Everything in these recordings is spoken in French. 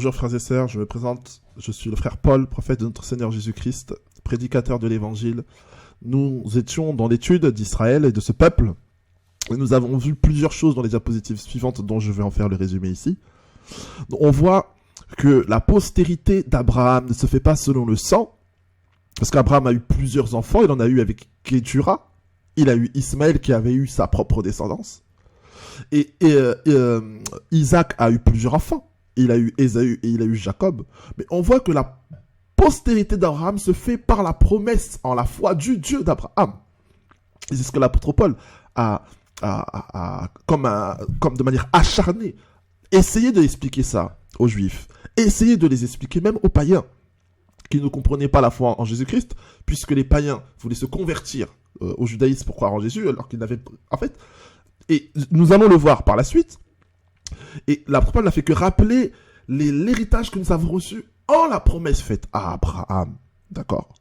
Bonjour frères et sœurs, je me présente, je suis le frère Paul, prophète de notre Seigneur Jésus-Christ, prédicateur de l'Évangile. Nous étions dans l'étude d'Israël et de ce peuple, et nous avons vu plusieurs choses dans les diapositives suivantes dont je vais en faire le résumé ici. On voit que la postérité d'Abraham ne se fait pas selon le sang, parce qu'Abraham a eu plusieurs enfants, il en a eu avec Kétura, il a eu Ismaël qui avait eu sa propre descendance, et Isaac a eu plusieurs enfants. Il a eu Ésaü et il a eu Jacob. Mais on voit que la postérité d'Abraham se fait par la promesse en la foi du Dieu d'Abraham. Et c'est ce que l'apôtre Paul a comme de manière acharnée, essayé d'expliquer ça aux Juifs. Essayé de les expliquer même aux païens qui ne comprenaient pas la foi en Jésus-Christ, puisque les païens voulaient se convertir au judaïsme pour croire en Jésus, alors qu'ils n'avaient... En fait, et nous allons le voir par la suite. Et l'apôtre Paul n'a fait que rappeler l'héritage que nous avons reçu en la promesse faite à Abraham. D'accord?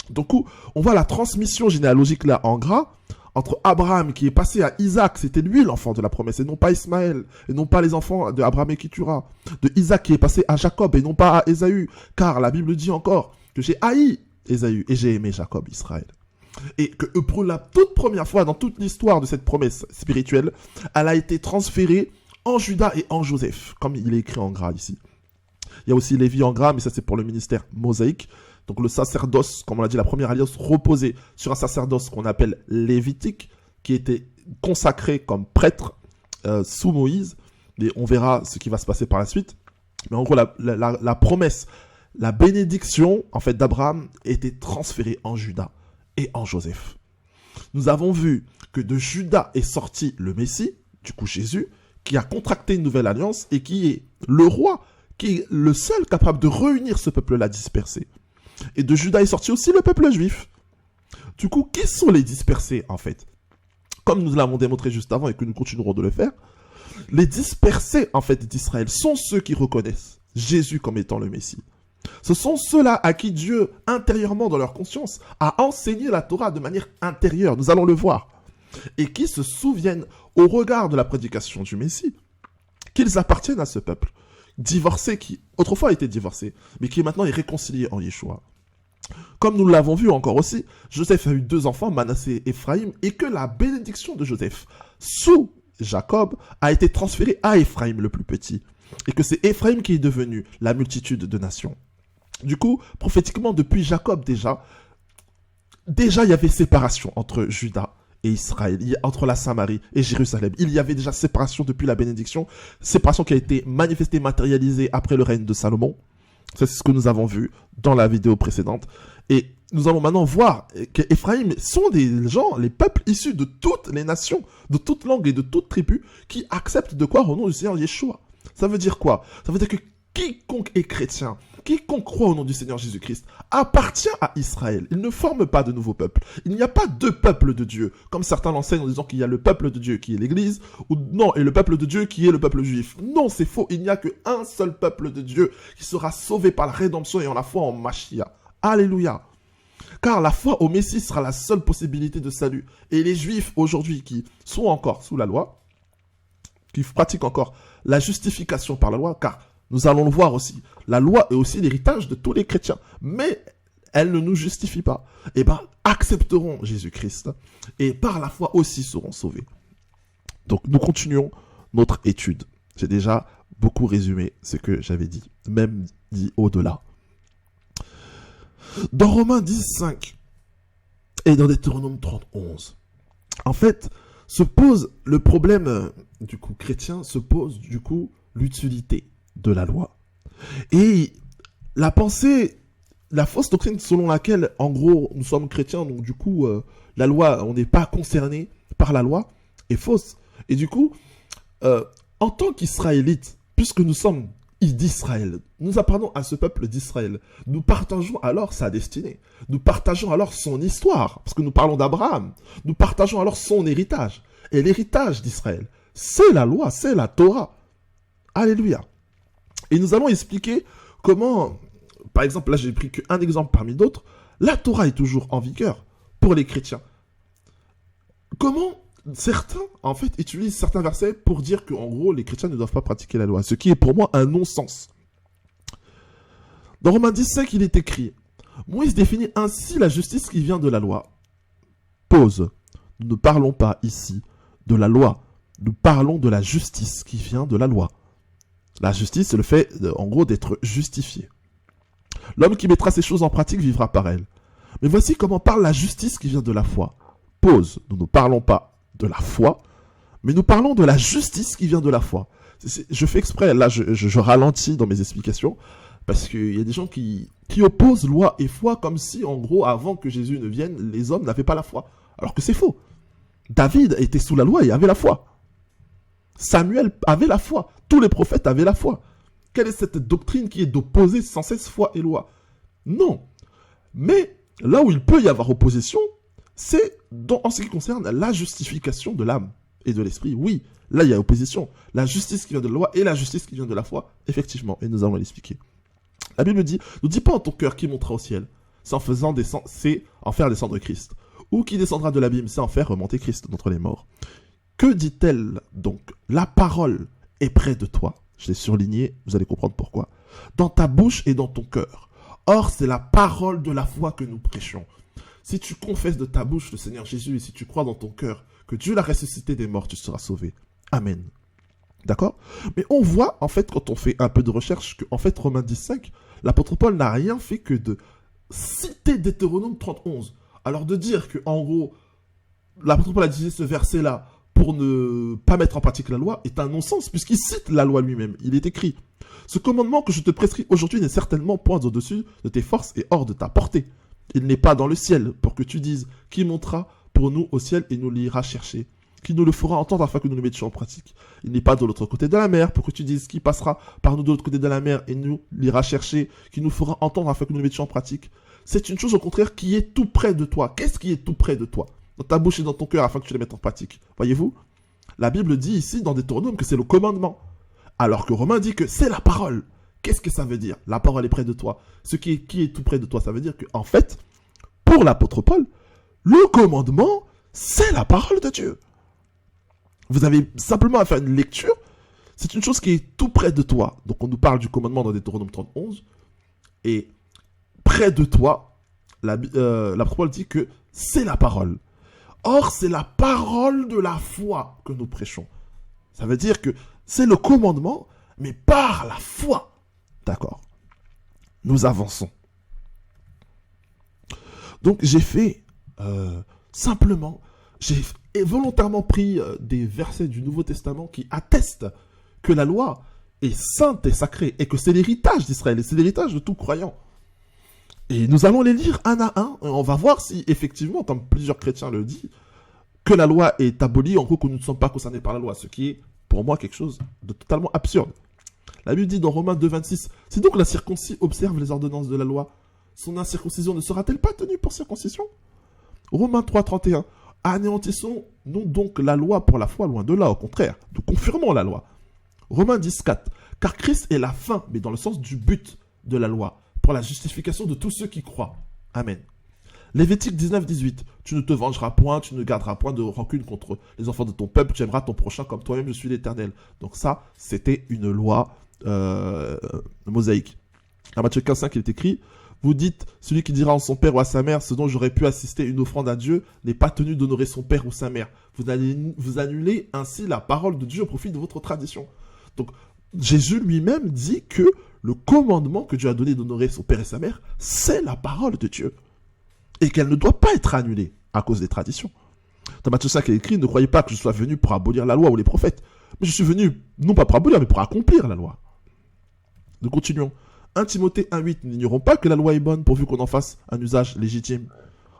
Donc, on voit la transmission généalogique là en gras entre Abraham qui est passé à Isaac, c'était lui l'enfant de la promesse, et non pas Ismaël, et non pas les enfants d'Abraham et Kétura. De Isaac qui est passé à Jacob, et non pas à Ésaü, car la Bible dit encore que j'ai haï Ésaü et j'ai aimé Jacob, Israël. Et que pour la toute première fois dans toute l'histoire de cette promesse spirituelle, elle a été transférée en Judas et en Joseph, comme il est écrit en gras ici. Il y a aussi Lévi en gras, mais ça c'est pour le ministère mosaïque. Donc le sacerdoce, comme on l'a dit, la première alliance reposait sur un sacerdoce qu'on appelle lévitique, qui était consacré comme prêtre sous Moïse. Et on verra ce qui va se passer par la suite. Mais en gros, la promesse, la bénédiction en fait d'Abraham était transférée en Judas et en Joseph. Nous avons vu que de Judas est sorti le Messie, du coup Jésus, qui a contracté une nouvelle alliance et qui est le roi, qui est le seul capable de réunir ce peuple-là dispersé. Et de Judas est sorti aussi le peuple juif. Du coup, qui sont les dispersés en fait? Comme nous l'avons démontré juste avant et que nous continuerons de le faire, les dispersés en fait d'Israël sont ceux qui reconnaissent Jésus comme étant le Messie. Ce sont ceux-là à qui Dieu, intérieurement dans leur conscience, a enseigné la Torah de manière intérieure. Nous allons le voir. Et qui se souviennent, au regard de la prédication du Messie, qu'ils appartiennent à ce peuple, divorcé, qui autrefois était divorcé, mais qui maintenant est réconcilié en Yeshua. Comme nous l'avons vu encore aussi, Joseph a eu 2 enfants, Manassé et Éphraïm, et que la bénédiction de Joseph, sous Jacob, a été transférée à Éphraïm le plus petit, et que c'est Éphraïm qui est devenu la multitude de nations. Du coup, prophétiquement, depuis Jacob déjà, il y avait séparation entre Juda et Israël, entre la Samarie et Jérusalem. Il y avait déjà séparation depuis la bénédiction, séparation qui a été manifestée, matérialisée après le règne de Salomon. C'est ce que nous avons vu dans la vidéo précédente. Et nous allons maintenant voir qu'Éphraïm sont des gens, les peuples issus de toutes les nations, de toutes langues et de toutes tribus, qui acceptent de croire au nom du Seigneur Yeshua. Ça veut dire quoi? Ça veut dire que quiconque est chrétien, quiconque croit au nom du Seigneur Jésus-Christ, appartient à Israël. Il ne forme pas de nouveaux peuples. Il n'y a pas 2 peuples de Dieu, comme certains l'enseignent en disant qu'il y a le peuple de Dieu qui est l'Église, ou non, et le peuple de Dieu qui est le peuple juif. Non, c'est faux. Il n'y a qu'un seul peuple de Dieu qui sera sauvé par la rédemption et en la foi en Mashiach. Alléluia. Car la foi au Messie sera la seule possibilité de salut. Et les Juifs aujourd'hui qui sont encore sous la loi, qui pratiquent encore la justification par la loi, car nous allons le voir aussi, la loi est aussi l'héritage de tous les chrétiens, mais elle ne nous justifie pas. Eh bien, accepteront Jésus-Christ et par la foi aussi seront sauvés. Donc nous continuons notre étude. J'ai déjà beaucoup résumé ce que j'avais dit, même dit au-delà. Dans Romains 10:5 et dans Deutéronome 30:11, en fait, se pose le problème du coup chrétien, se pose du coup l'utilité de la loi. Et la pensée, la fausse doctrine selon laquelle, en gros, nous sommes chrétiens, donc du coup, la loi, on n'est pas concerné par la loi, est fausse. Et du coup, en tant qu'Israélites, puisque nous sommes d'Israël, nous appartenons à ce peuple d'Israël, nous partageons alors sa destinée, nous partageons alors son histoire, parce que nous parlons d'Abraham, nous partageons alors son héritage. Et l'héritage d'Israël, c'est la loi, c'est la Torah. Alléluia. Et nous allons expliquer comment, par exemple, là j'ai pris qu'un exemple parmi d'autres, la Torah est toujours en vigueur pour les chrétiens. Comment certains, en fait, utilisent certains versets pour dire qu'en gros, les chrétiens ne doivent pas pratiquer la loi, ce qui est pour moi un non-sens. Dans Romains 10,5, il est écrit, Moïse définit ainsi la justice qui vient de la loi. Pause. Nous ne parlons pas ici de la loi. Nous parlons de la justice qui vient de la loi. La justice, c'est le fait, en gros, d'être justifié. L'homme qui mettra ces choses en pratique vivra par elles. Mais voici comment parle la justice qui vient de la foi. Pause. Nous ne parlons pas de la foi, mais nous parlons de la justice qui vient de la foi. Je fais exprès, là, je ralentis dans mes explications, parce qu'il y a des gens qui opposent loi et foi comme si, en gros, avant que Jésus ne vienne, les hommes n'avaient pas la foi. Alors que c'est faux. David était sous la loi et avait la foi. Samuel avait la foi. Tous les prophètes avaient la foi. Quelle est cette doctrine qui est d'opposer sans cesse foi et loi? Non. Mais là où il peut y avoir opposition, c'est en ce qui concerne la justification de l'âme et de l'esprit. Oui, là il y a opposition. La justice qui vient de la loi et la justice qui vient de la foi, effectivement. Et nous allons l'expliquer. La Bible dit, ne dis pas en ton cœur qui montera au ciel, c'est en faire descendre Christ. Ou qui descendra de l'abîme, c'est en faire remonter Christ d'entre les morts. Que dit-elle donc? La parole est près de toi. Je l'ai surligné, vous allez comprendre pourquoi. Dans ta bouche et dans ton cœur. Or, c'est la parole de la foi que nous prêchons. Si tu confesses de ta bouche le Seigneur Jésus et si tu crois dans ton cœur que Dieu l'a ressuscité des morts, tu seras sauvé. Amen. D'accord? Mais on voit, en fait, quand on fait un peu de recherche, qu'en fait, Romains 10,5, l'apôtre Paul n'a rien fait que de citer Deutéronome 30,11. Alors de dire que, en gros, l'apôtre Paul a dit ce verset-là pour ne pas mettre en pratique la loi est un non-sens, puisqu'il cite la loi lui-même. Il est écrit, ce commandement que je te prescris aujourd'hui n'est certainement point au-dessus de tes forces et hors de ta portée. Il n'est pas dans le ciel pour que tu dises, qui montera pour nous au ciel et nous l'ira chercher, qui nous le fera entendre afin que nous le mettions en pratique. Il n'est pas de l'autre côté de la mer pour que tu dises, qui passera par nous de l'autre côté de la mer et nous l'ira chercher, qui nous fera entendre afin que nous le mettions en pratique. C'est une chose au contraire qui est tout près de toi. Qu'est-ce qui est tout près de toi? Dans ta bouche et dans ton cœur afin que tu les mettes en pratique. Voyez-vous? La Bible dit ici dans Deutéronome que c'est le commandement. Alors que Romain dit que c'est la parole. Qu'est-ce que ça veut dire? La parole est près de toi. Qui est tout près de toi? Ça veut dire que, en fait, pour l'apôtre Paul, le commandement, c'est la parole de Dieu. Vous avez simplement à faire une lecture. C'est une chose qui est tout près de toi. Donc on nous parle du commandement dans Deutéronome 30,11. Et près de toi, l'apôtre Paul dit que c'est la parole. Or, c'est la parole de la foi que nous prêchons. Ça veut dire que c'est le commandement, mais par la foi. D'accord. Nous avançons. Donc, j'ai fait simplement, j'ai volontairement pris des versets du Nouveau Testament qui attestent que la loi est sainte et sacrée et que c'est l'héritage d'Israël et c'est l'héritage de tout croyant. Et nous allons les lire un à un. On va voir si, effectivement, comme plusieurs chrétiens le disent, que la loi est abolie, en gros, que nous ne sommes pas concernés par la loi. Ce qui est, pour moi, quelque chose de totalement absurde. La Bible dit dans Romains 2,26, « Si donc la circoncis observe les ordonnances de la loi, son incirconcision ne sera-t-elle pas tenue pour circoncision ?» Romains 3,31, « Anéantissons-nous donc la loi pour la foi, loin de là, au contraire, nous confirmons la loi. » Romains 10,4, « Car Christ est la fin, mais dans le sens du but de la loi, pour la justification de tous ceux qui croient. Amen. » Lévitique 19,18, « Tu ne te vengeras point, tu ne garderas point de rancune contre les enfants de ton peuple, tu aimeras ton prochain comme toi-même, je suis l'Éternel. » Donc ça, c'était une loi mosaïque. À Matthieu 15,5, il est écrit, « Vous dites, celui qui dira à son père ou à sa mère, ce dont j'aurais pu assister une offrande à Dieu, n'est pas tenu d'honorer son père ou sa mère. Vous annulez ainsi la parole de Dieu au profit de votre tradition. » Donc, Jésus lui-même dit que le commandement que Dieu a donné d'honorer son père et sa mère, c'est la parole de Dieu. Et qu'elle ne doit pas être annulée à cause des traditions. Dans Matthieu 5, il est écrit, ne croyez pas que je sois venu pour abolir la loi ou les prophètes, mais je suis venu non pas pour abolir, mais pour accomplir la loi. Nous continuons. 1 Timothée 1,8, nous n'ignorons pas que la loi est bonne pourvu qu'on en fasse un usage légitime.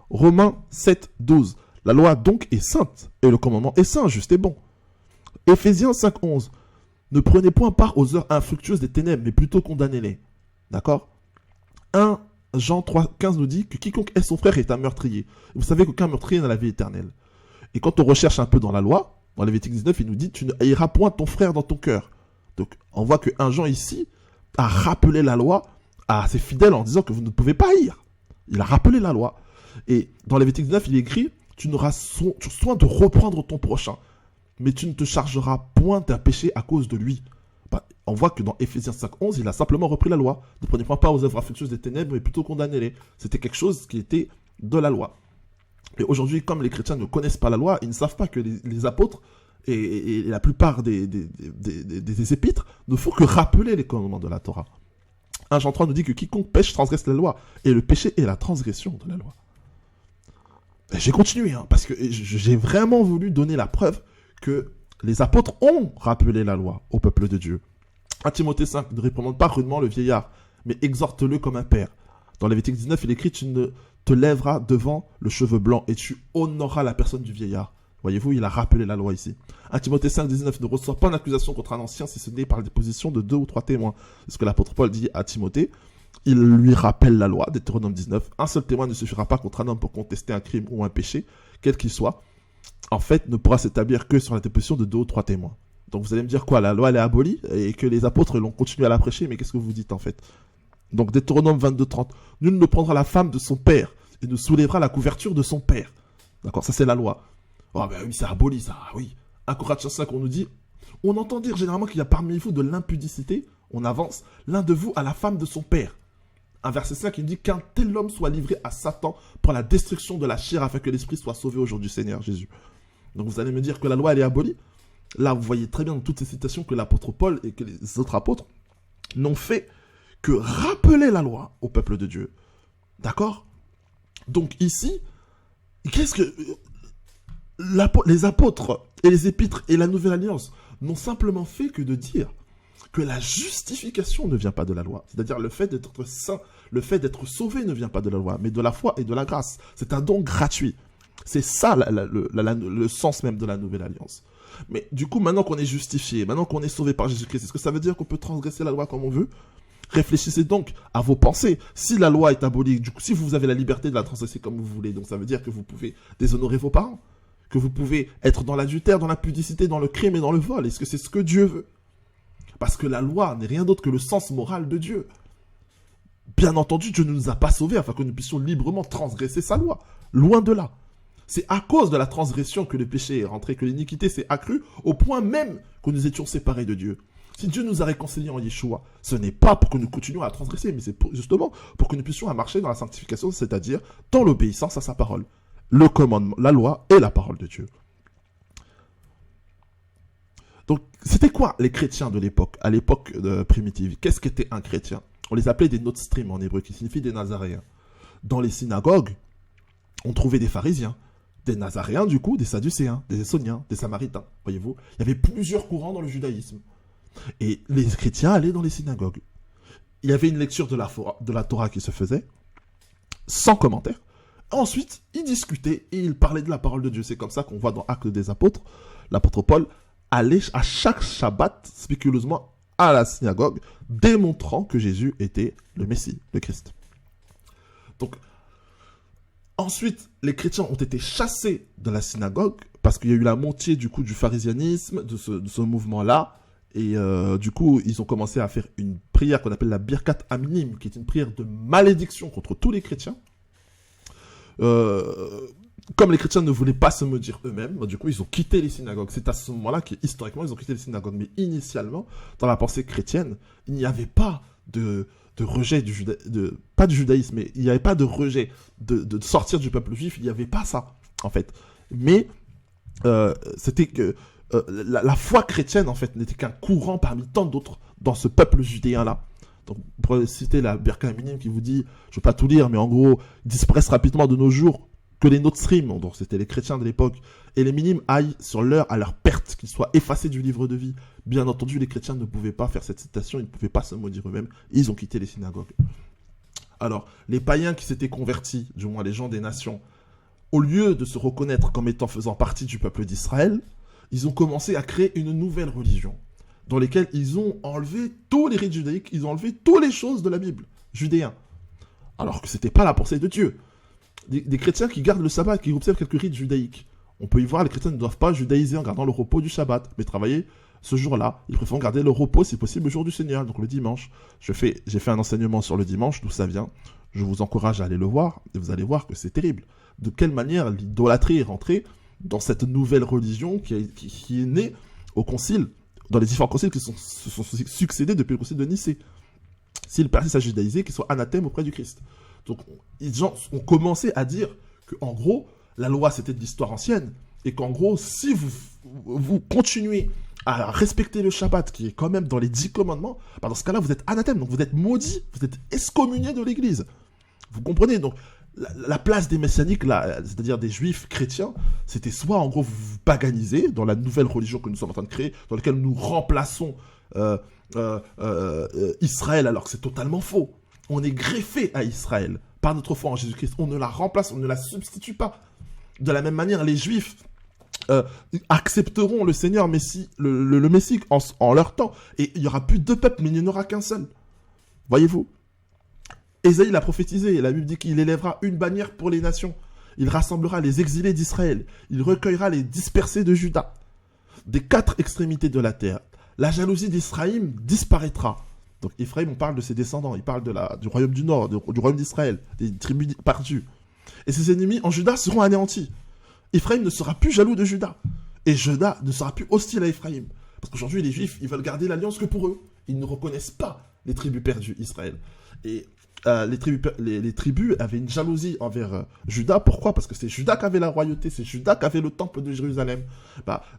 Romains 7,12, la loi donc est sainte, et le commandement est saint, juste et bon. Éphésiens 5,11, ne prenez point part aux heures infructueuses des ténèbres, mais plutôt condamnez-les. D'accord? 1 Jean 3,15 nous dit que quiconque est son frère est un meurtrier. Vous savez qu'aucun meurtrier n'a la vie éternelle. Et quand on recherche un peu dans la loi, dans Lévitique 19, il nous dit tu ne haïras point ton frère dans ton cœur. Donc on voit que 1 Jean ici a rappelé la loi à ses fidèles en disant que vous ne pouvez pas haïr. Il a rappelé la loi. Et dans Lévitique 19, il est écrit tu auras soin de reprendre ton prochain, mais tu ne te chargeras point d'un péché à cause de lui. On voit que dans Éphésiens 5:11, il a simplement repris la loi. Ne prenez pas aux œuvres infructueuses des ténèbres, mais plutôt condamnez-les. C'était quelque chose qui était de la loi. Et aujourd'hui, comme les chrétiens ne connaissent pas la loi, ils ne savent pas que les apôtres et la plupart des épîtres ne font que rappeler les commandements de la Torah. 1 Jean 3 nous dit que quiconque pêche transgresse la loi. Et le péché est la transgression de la loi. Et j'ai continué, parce que j'ai vraiment voulu donner la preuve que les apôtres ont rappelé la loi au peuple de Dieu. 1 Timothée 5, ne réprimande pas rudement le vieillard, mais exhorte-le comme un père. Dans Lévitique 19, il écrit, tu ne te lèveras devant le cheveu blanc et tu honoreras la personne du vieillard. Voyez-vous, il a rappelé la loi ici. 1 Timothée 5, 19, ne reçoit pas d'accusation contre un ancien si ce n'est par la déposition de 2 ou 3 témoins. C'est ce que l'apôtre Paul dit à Timothée. Il lui rappelle la loi, Deutéronome 19. Un seul témoin ne suffira pas contre un homme pour contester un crime ou un péché, quel qu'il soit. En fait, ne pourra s'établir que sur la déposition de 2 ou 3 témoins. Donc vous allez me dire quoi, la loi elle est abolie et que les apôtres l'ont continué à la prêcher, mais qu'est-ce que vous dites en fait? Donc Deutéronome 22, 30. Nul ne prendra la femme de son père et ne soulèvera la couverture de son père. D'accord, ça c'est la loi. Oh ben oui, c'est aboli ça, oui. 1 Corinthiens 5, on nous dit, on entend dire généralement qu'il y a parmi vous de l'impudicité, on avance, l'un de vous a la femme de son père. Un verset 5 qui nous dit qu'un tel homme soit livré à Satan pour la destruction de la chair afin que l'esprit soit sauvé au jour du Seigneur Jésus. Donc vous allez me dire que la loi elle est abolie. Là vous voyez très bien dans toutes ces citations que l'apôtre Paul et que les autres apôtres n'ont fait que rappeler la loi au peuple de Dieu. D'accord? Donc ici, qu'est-ce que les apôtres et les épîtres et la Nouvelle Alliance n'ont simplement fait que de dire que la justification ne vient pas de la loi. C'est-à-dire le fait d'être saint, le fait d'être sauvé ne vient pas de la loi, mais de la foi et de la grâce. C'est un don gratuit. C'est ça le sens même de la Nouvelle Alliance. Mais du coup, maintenant qu'on est justifié, maintenant qu'on est sauvé par Jésus-Christ, est-ce que ça veut dire qu'on peut transgresser la loi comme on veut? Réfléchissez donc à vos pensées. Si la loi est abolie, du coup, si vous avez la liberté de la transgresser comme vous voulez, donc ça veut dire que vous pouvez déshonorer vos parents, que vous pouvez être dans l'adultère, dans l'impudicité, dans le crime et dans le vol. Est-ce que c'est ce que Dieu veut? Parce que la loi n'est rien d'autre que le sens moral de Dieu. Bien entendu, Dieu ne nous a pas sauvés afin que nous puissions librement transgresser sa loi. Loin de là. C'est à cause de la transgression que le péché est rentré, que l'iniquité s'est accrue, au point même que nous étions séparés de Dieu. Si Dieu nous a réconciliés en Yeshua, ce n'est pas pour que nous continuions à transgresser, mais c'est justement pour que nous puissions marcher dans la sanctification, c'est-à-dire dans l'obéissance à sa parole. Le commandement, la loi et la parole de Dieu. Donc, c'était quoi les chrétiens de l'époque, à l'époque primitive? Qu'est-ce qu'était un chrétien? On les appelait des Notstrim en hébreu, qui signifie des Nazaréens. Dans les synagogues, on trouvait des pharisiens, des Nazaréens du coup, des Sadducéens, des Essoniens, des Samaritains, voyez-vous. Il y avait plusieurs courants dans le judaïsme. Et les chrétiens allaient dans les synagogues. Il y avait une lecture de la Torah qui se faisait, sans commentaire. Ensuite, ils discutaient et ils parlaient de la parole de Dieu. C'est comme ça qu'on voit dans Actes des Apôtres, l'apôtre Paul allait à chaque Shabbat, spéculeusement, à la synagogue, démontrant que Jésus était le Messie, le Christ. Donc, ensuite, les chrétiens ont été chassés de la synagogue, parce qu'il y a eu la montée du coup du pharisianisme, de ce mouvement-là, et du coup, ils ont commencé à faire une prière qu'on appelle la Birkat Aminim, qui est une prière de malédiction contre tous les chrétiens. Comme les chrétiens ne voulaient pas se maudire eux-mêmes, du coup, ils ont quitté les synagogues. C'est à ce moment-là qu'historiquement, ils ont quitté les synagogues. Mais initialement, dans la pensée chrétienne, il n'y avait pas de rejet pas du judaïsme, mais il n'y avait pas de rejet de sortir du peuple juif. Il n'y avait pas ça, en fait. Mais c'était que la foi chrétienne, en fait, n'était qu'un courant parmi tant d'autres dans ce peuple judéen-là. Donc, pour citer la Birkat Aminim qui vous dit, je ne vais pas tout lire, mais en gros, disparaissent rapidement de nos jours, que les Notstrim, donc c'était les chrétiens de l'époque, et les minimes aillent sur l'heure à leur perte, qu'ils soient effacés du livre de vie. Bien entendu, les chrétiens ne pouvaient pas faire cette citation, ils ne pouvaient pas se maudire eux-mêmes, ils ont quitté les synagogues. Alors, les païens qui s'étaient convertis, du moins les gens des nations, au lieu de se reconnaître comme étant faisant partie du peuple d'Israël, ils ont commencé à créer une nouvelle religion, dans lesquelles ils ont enlevé tous les rites judaïques, ils ont enlevé toutes les choses de la Bible, judéen. Alors que ce n'était pas la pensée de Dieu. Des chrétiens qui gardent le sabbat, qui observent quelques rites judaïques. On peut y voir, les chrétiens ne doivent pas judaïser en gardant le repos du Shabbat, mais travailler ce jour-là. Ils préfèrent garder le repos, si possible, le jour du Seigneur, donc le dimanche. J'ai fait un enseignement sur le dimanche, d'où ça vient. Je vous encourage à aller le voir, et vous allez voir que c'est terrible. De quelle manière l'idolâtrie est rentrée dans cette nouvelle religion qui est née au concile dans les différents conciles qui se sont succédés depuis le concile de Nicée. S'ils persistent à judaïser, qu'ils soient anathèmes auprès du Christ. Donc, les gens ont commencé à dire qu'en gros, la loi, c'était de l'histoire ancienne, et qu'en gros, si vous continuez à respecter le Shabbat, qui est quand même dans les 10 commandements, bah dans ce cas-là, vous êtes anathème, donc vous êtes maudit, vous êtes excommunié de l'Église. Vous comprenez? Donc, la place des messianiques, là, c'est-à-dire des juifs chrétiens, c'était soit, en gros, vous vous paganisez dans la nouvelle religion que nous sommes en train de créer, dans laquelle nous remplaçons Israël, alors que c'est totalement faux. On est greffé à Israël par notre foi en Jésus-Christ. On ne la remplace, on ne la substitue pas. De la même manière, les Juifs accepteront le Seigneur Messie, le Messie en leur temps. Et il n'y aura plus deux peuples, mais il n'y en aura qu'un seul. Voyez-vous? Ésaïe l'a prophétisé. La Bible dit qu'il élèvera une bannière pour les nations. Il rassemblera les exilés d'Israël. Il recueillera les dispersés de Juda. Des 4 extrémités de la terre. La jalousie d'Israël disparaîtra. Donc Ephraïm, on parle de ses descendants. Il parle du royaume du Nord, du royaume d'Israël, des tribus perdues. Et ses ennemis en Juda seront anéantis. Ephraïm ne sera plus jaloux de Juda. Et Juda ne sera plus hostile à Ephraïm. Parce qu'aujourd'hui, les Juifs, ils veulent garder l'alliance que pour eux. Ils ne reconnaissent pas les tribus perdues, Israël. Et les tribus avaient une jalousie envers Juda. Pourquoi? Parce que c'est Juda qui avait la royauté, c'est Juda qui avait le temple de Jérusalem.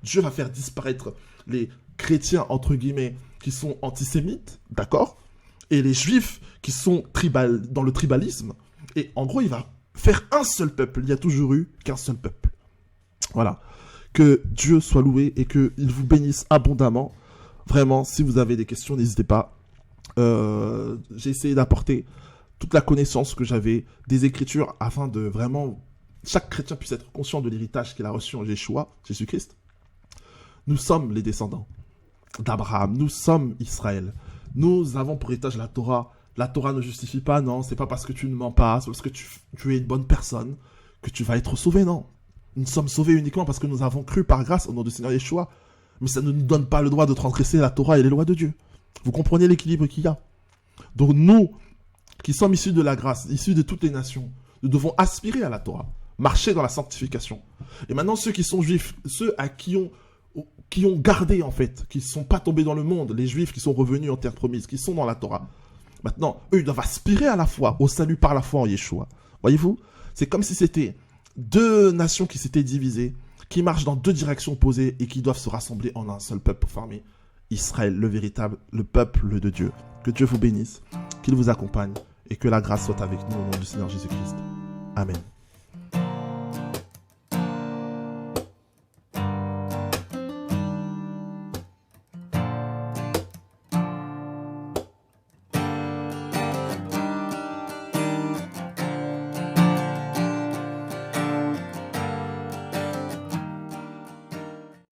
Dieu va faire disparaître les chrétiens, entre guillemets, qui sont antisémites, d'accord? Et les juifs qui sont dans le tribalisme. Et en gros, il va faire un seul peuple. Il n'y a toujours eu qu'un seul peuple. Voilà. Que Dieu soit loué et qu'il vous bénisse abondamment. Vraiment, si vous avez des questions, n'hésitez pas. J'ai essayé d'apporter toute la connaissance que j'avais des Écritures afin de vraiment chaque chrétien puisse être conscient de l'héritage qu'il a reçu en Yeshua, Jésus-Christ. Nous sommes les descendants d'Abraham, nous sommes Israël. Nous avons pour héritage la Torah. La Torah ne justifie pas, non, c'est pas parce que tu ne mens pas, c'est parce que tu es une bonne personne que tu vas être sauvé, non. Nous sommes sauvés uniquement parce que nous avons cru par grâce au nom du Seigneur Yeshua. Mais ça ne nous donne pas le droit de transgresser la Torah et les lois de Dieu. Vous comprenez l'équilibre qu'il y a. Donc nous, qui sommes issus de la grâce, issus de toutes les nations, nous devons aspirer à la Torah, marcher dans la sanctification. Et maintenant, ceux qui sont juifs, ceux qui ont gardé en fait, qui ne sont pas tombés dans le monde, les juifs qui sont revenus en terre promise, qui sont dans la Torah, maintenant, eux, ils doivent aspirer à la foi, au salut par la foi en Yeshua. Voyez-vous? C'est comme si c'était 2 nations qui s'étaient divisées, qui marchent dans 2 directions opposées et qui doivent se rassembler en un seul peuple pour former Israël, le peuple de Dieu. Que Dieu vous bénisse, qu'il vous accompagne et que la grâce soit avec nous au nom du Seigneur Jésus-Christ. Amen.